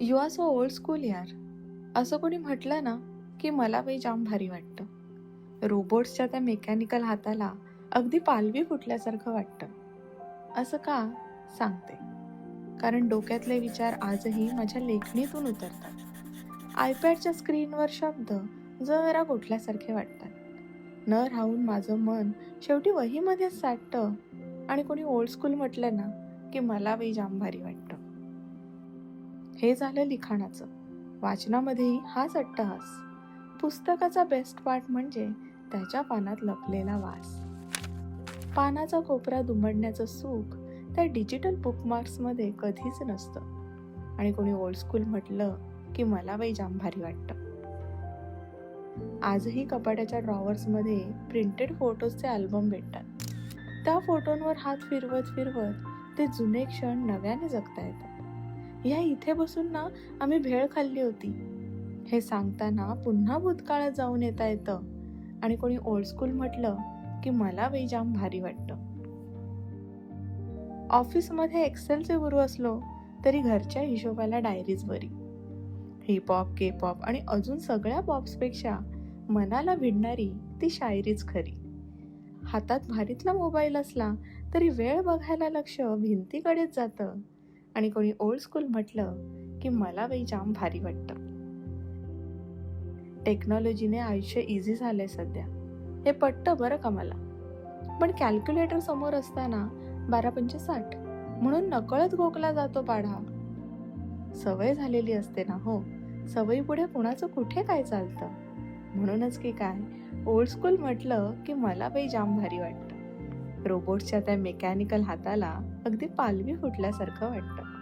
You are so old school यार. असं कोणी म्हटलं ना की मला बाई जाम भारी वाटतं. रोबोट्सच्या त्या मेकॅनिकल हाताला अगदी पालवी फुटल्यासारखं वाटतं. असं का सांगते. कारण डोक्यातले विचार आजही माझ्या लेखणीतून उतरतात. आयपॅडच्या स्क्रीनवर शब्द जरा गोठल्यासारखे वाटतात. न राहून माझं मन शेवटी वहीमध्येच साठतं आणि कोणी ओल्ड स्कूल म्हटलं ना की मला बाई जाम भारी वाटतं. हे झालं लिखाणाचं. वाचनामध्येही हाच अट्टहास. पुस्तकाचा बेस्ट पार्ट म्हणजे त्याच्या पानात लपलेला वास. पानाचा कोपरा दुमडण्याचं सुख त्या डिजिटल बुकमार्क्समध्ये कधीच नसतं. आणि कोणी ओल्ड स्कूल म्हटलं की मला बाई जाम भारी वाटतं. आजही कपाटाच्या ड्रॉवर्समध्ये प्रिंटेड फोटोजचे अल्बम भेटतात. त्या फोटोंवर हात फिरवत फिरवत ते जुने क्षण नव्याने जगता येतात. ह्या इथे बसून ना आम्ही भेळ खाल्ली होती हे सांगताना पुन्हा भूतकाळात जाऊन येता येतं. आणि कोणी ओल्ड स्कूल म्हटलं की मला बाई जाम भारी वाटतं. ऑफिसमध्ये एक्सेलचे गुरु असलो तरी घरच्या हिशोबाला डायरीज बरी. हिपहॉप, के पॉप आणि अजून सगळ्या पॉप्सपेक्षा मनाला भिडणारी ती शायरीच खरी. हातात भारीतला मोबाईल असला तरी वेळ बघायला लक्ष भिंतीकडेच जातं. आणि कोणी ओल्ड स्कूल म्हटलं की मला बाई जाम भारी वाटतं. टेक्नॉलॉजीने आयुष्य इझी झालंय सध्या, हे पटतं बरं का मला. पण कॅल्क्युलेटर समोर असताना 12×5 म्हणून नकळत गोकला जातो पाढा. सवय झालेली असते ना हो. सवयी पुढे कुणाचं कुठे काय चालतं. म्हणूनच की काय, ओल्ड स्कूल म्हटलं की मला बाई जाम भारी वाटतं. रोबोट्सच्या त्या मेकॅनिकल हाताला अगदी पालवी फुटल्यासारखं वाटतं.